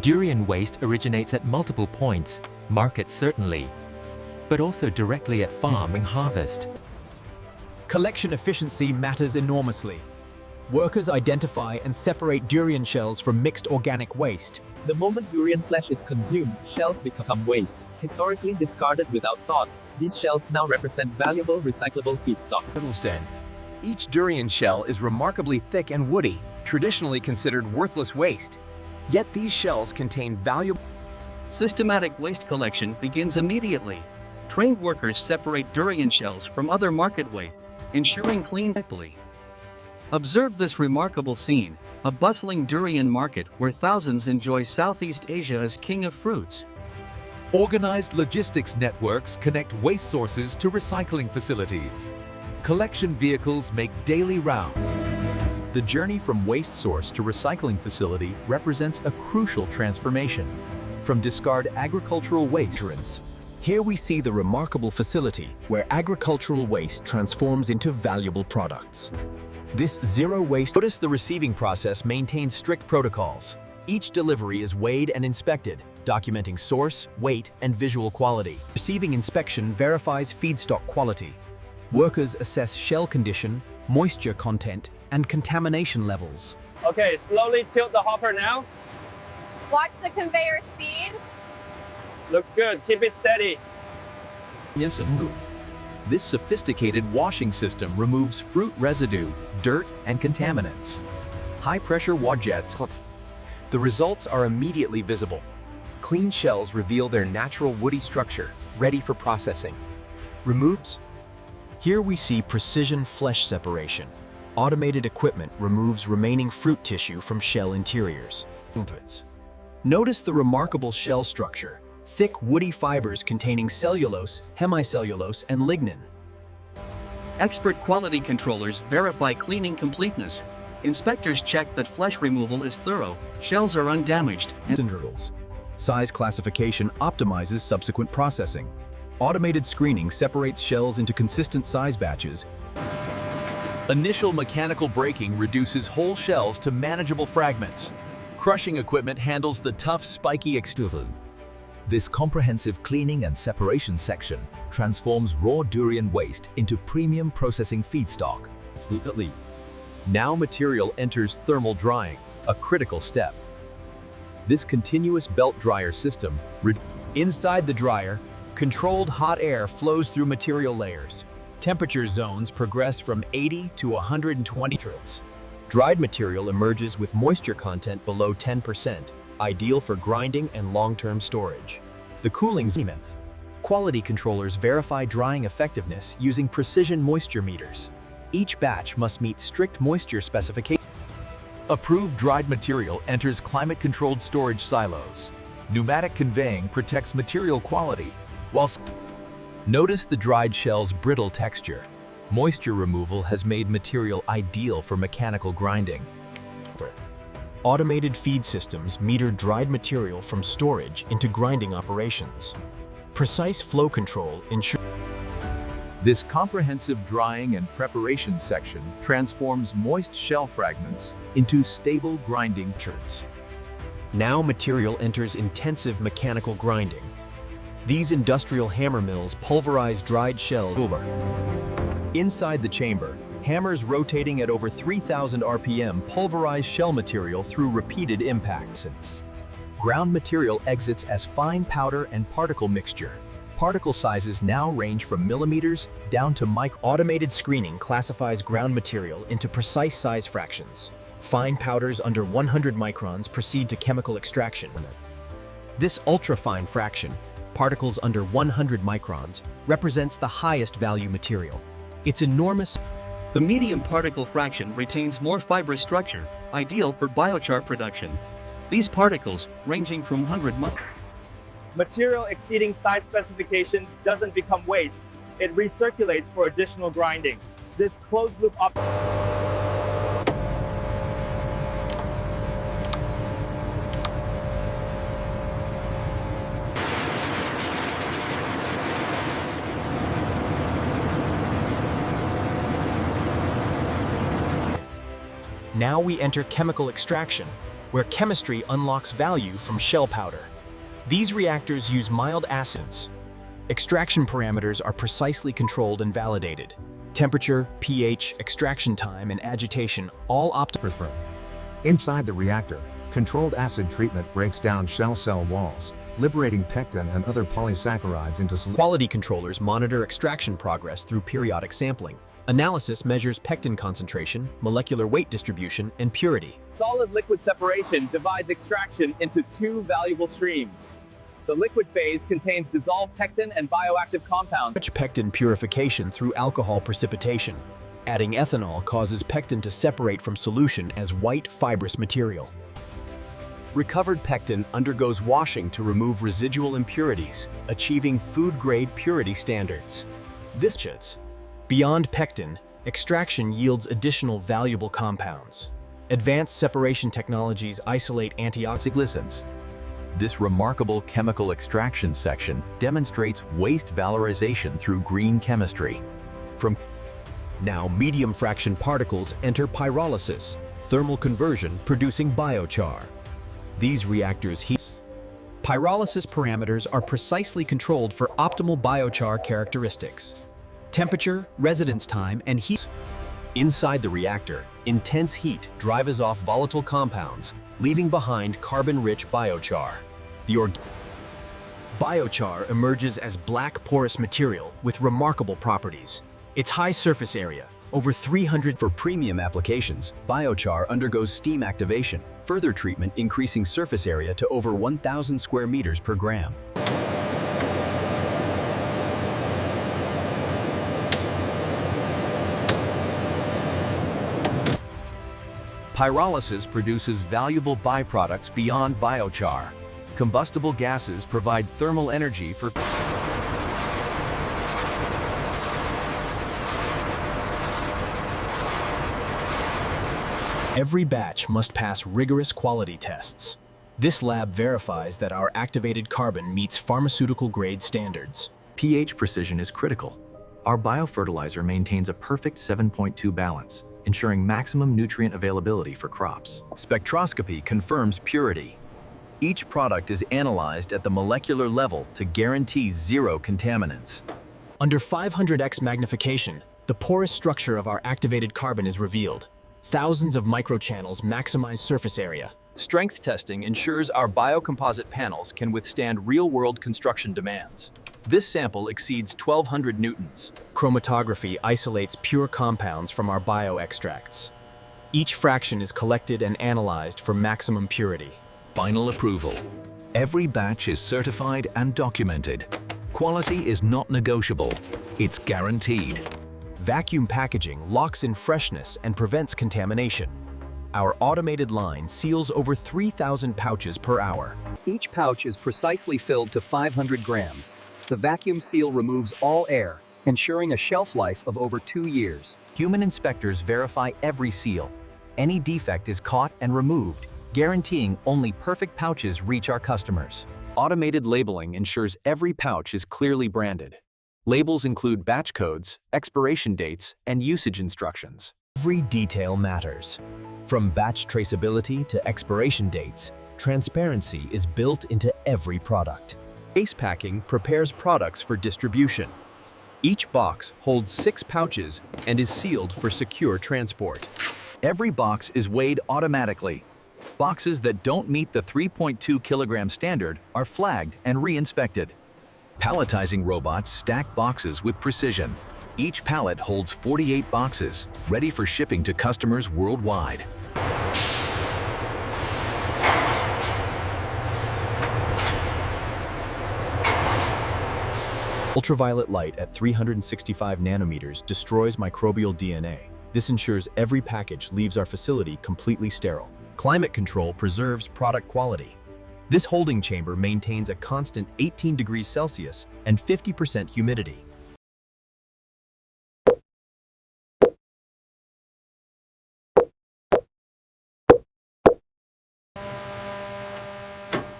Durian waste originates at multiple points, markets certainly, but also directly at farming harvest. Collection efficiency matters enormously. Workers identify and separate durian shells from mixed organic waste. The moment durian flesh is consumed, shells become waste, historically discarded without thought. These shells now represent valuable recyclable feedstock. Each durian shell is remarkably thick and woody, traditionally considered worthless waste. Yet these shells contain valuable. Systematic waste collection begins immediately. Trained workers separate durian shells from other market waste, ensuring clean ethically. Observe this remarkable scene, a bustling durian market where thousands enjoy Southeast Asia as king of fruits. Organized logistics networks connect waste sources to recycling facilities. Collection vehicles make daily rounds. The journey from waste source to recycling facility represents a crucial transformation. From discard agricultural waste. Here we see the remarkable facility where agricultural waste transforms into valuable products. This zero waste. Notice the receiving process maintains strict protocols. Each delivery is weighed and inspected, documenting source, weight, and visual quality. Receiving inspection verifies feedstock quality. Workers assess shell condition, moisture content, and contamination levels. Okay, slowly tilt the hopper now. Watch the conveyor speed. Looks good, keep it steady. Yes, and move. This sophisticated washing system removes fruit residue, dirt, and contaminants. High-pressure water jets. The results are immediately visible. Clean shells reveal their natural woody structure, ready for processing. Removes. Here we see precision flesh separation. Automated equipment removes remaining fruit tissue from shell interiors. Notice the remarkable shell structure. Thick woody fibers containing cellulose, hemicellulose, and lignin. Expert quality controllers verify cleaning completeness. Inspectors check that flesh removal is thorough, shells are undamaged, and Intervals. Size classification optimizes subsequent processing. Automated screening separates shells into consistent size batches. Initial mechanical braking reduces whole shells to manageable fragments. Crushing equipment handles the tough, spiky extrusion. This comprehensive cleaning and separation section transforms raw durian waste into premium processing feedstock. Now material enters thermal drying, a critical step. This continuous belt dryer system. Inside the dryer, controlled hot air flows through material layers. Temperature zones progress from 80 to 120 degrees. Dried material emerges with moisture content below 10%, ideal for grinding and long-term storage. The cooling zone. Quality controllers verify drying effectiveness using precision moisture meters. Each batch must meet strict moisture specifications. Approved dried material enters climate-controlled storage silos. Pneumatic conveying protects material quality, whilst notice the dried shell's brittle texture. Moisture removal has made material ideal for mechanical grinding. Automated feed systems meter dried material from storage into grinding operations. Precise flow control ensures. This comprehensive drying and preparation section transforms moist shell fragments into stable grinding churns. Now material enters intensive mechanical grinding. These industrial hammer mills pulverize dried shells. Inside the chamber, hammers rotating at over 3,000 RPM pulverize shell material through repeated impacts. Ground material exits as fine powder and particle mixture. Particle sizes now range from millimeters down to micro. Automated screening classifies ground material into precise size fractions. Fine powders under 100 microns proceed to chemical extraction. This ultra-fine fraction, particles under 100 microns, represents the highest value material. It's enormous. the medium particle fraction retains more fibrous structure, ideal for biochar production. These particles, ranging from 100 microns. Material exceeding size specifications doesn't become waste. It recirculates for additional grinding. This closed-loop Now we enter chemical extraction, where chemistry unlocks value from shell powder. These reactors use mild acids. Extraction parameters are precisely controlled and validated. Temperature, pH, extraction time, and agitation all optimized. Inside the reactor, controlled acid treatment breaks down shell cell walls, liberating pectin and other polysaccharides into solution. Quality controllers monitor extraction progress through periodic sampling. Analysis measures pectin concentration, molecular weight distribution, and purity. Solid-liquid separation divides extraction into two valuable streams. The liquid phase contains dissolved pectin and bioactive compounds. Pectin purification through alcohol precipitation. Adding ethanol causes pectin to separate from solution as white fibrous material. Recovered pectin undergoes washing to remove residual impurities, achieving food-grade purity standards. Beyond pectin, extraction yields additional valuable compounds. Advanced separation technologies isolate antioxidants. This remarkable chemical extraction section demonstrates waste valorization through green chemistry. Now medium fraction particles enter pyrolysis, thermal conversion producing biochar. These reactors heat. Pyrolysis parameters are precisely controlled for optimal biochar characteristics. Temperature, residence time, and heat. Inside the reactor, intense heat drives off volatile compounds, leaving behind carbon-rich biochar. The biochar emerges as black porous material with remarkable properties. Its high surface area, over 300. For premium applications, biochar undergoes steam activation, further treatment increasing surface area to over 1,000 square meters per gram. Pyrolysis produces valuable byproducts beyond biochar. Combustible gases provide thermal energy for Every batch must pass rigorous quality tests. This lab verifies that our activated carbon meets pharmaceutical-grade standards. pH precision is critical. Our biofertilizer maintains a perfect 7.2 balance, ensuring maximum nutrient availability for crops. Spectroscopy confirms purity. Each product is analyzed at the molecular level to guarantee zero contaminants. Under 500x magnification, the porous structure of our activated carbon is revealed. Thousands of microchannels maximize surface area. Strength testing ensures our biocomposite panels can withstand real-world construction demands. This sample exceeds 1,200 newtons. Chromatography isolates pure compounds from our bioextracts. Each fraction is collected and analyzed for maximum purity. Final approval. Every batch is certified and documented. Quality is not negotiable. It's guaranteed. Vacuum packaging locks in freshness and prevents contamination. Our automated line seals over 3,000 pouches per hour. Each pouch is precisely filled to 500 grams. The vacuum seal removes all air, ensuring a shelf life of over 2 years. Human inspectors verify every seal. Any defect is caught and removed, guaranteeing only perfect pouches reach our customers. Automated labeling ensures every pouch is clearly branded. Labels include batch codes, expiration dates, and usage instructions. Every detail matters. From batch traceability to expiration dates, transparency is built into every product. Case packing prepares products for distribution. Each box holds 6 pouches and is sealed for secure transport. Every box is weighed automatically. Boxes that don't meet the 3.2 kilogram standard are flagged and re-inspected. Palletizing robots stack boxes with precision. Each pallet holds 48 boxes, ready for shipping to customers worldwide. Ultraviolet light at 365 nanometers destroys microbial DNA. This ensures every package leaves our facility completely sterile. Climate control preserves product quality. This holding chamber maintains a constant 18 degrees Celsius and 50% humidity.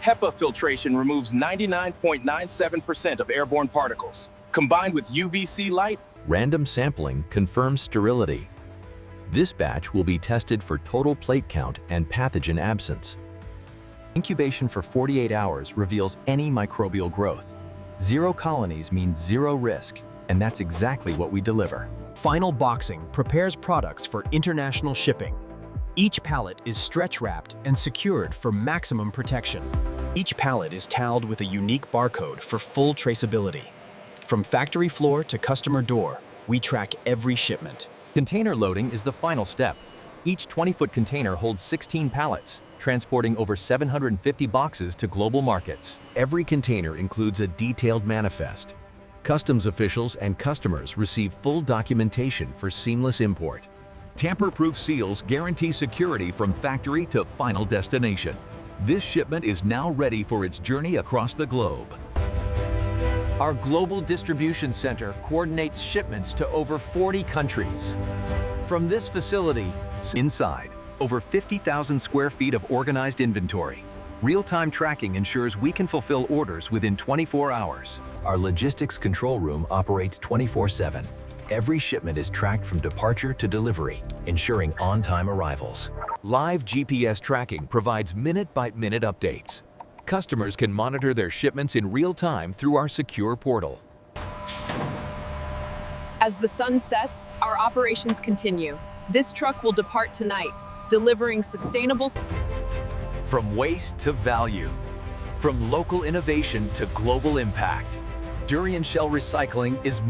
HEPA filtration removes 99.97% of airborne particles. Combined with UVC light, Random sampling confirms sterility. This batch will be tested for total plate count and pathogen absence. Incubation for 48 hours reveals any microbial growth. 0 colonies means 0 risk, and that's exactly what we deliver. Final boxing prepares products for international shipping. Each pallet is stretch-wrapped and secured for maximum protection. Each pallet is tagged with a unique barcode for full traceability. From factory floor to customer door, we track every shipment. Container loading is the final step. Each 20-foot container holds 16 pallets, transporting over 750 boxes to global markets. Every container includes a detailed manifest. Customs officials and customers receive full documentation for seamless import. Tamper-proof seals guarantee security from factory to final destination. This shipment is now ready for its journey across the globe. Our global distribution center coordinates shipments to over 40 countries. From this facility, Inside, over 50,000 square feet of organized inventory. Real-time tracking ensures we can fulfill orders within 24 hours. Our logistics control room operates 24/7. Every shipment is tracked from departure to delivery, ensuring on-time arrivals. Live GPS tracking provides minute-by-minute updates. Customers can monitor their shipments in real time through our secure portal. As the sun sets, our operations continue. This truck will depart tonight, delivering sustainable... From waste to value, from local innovation to global impact, Durian shell recycling is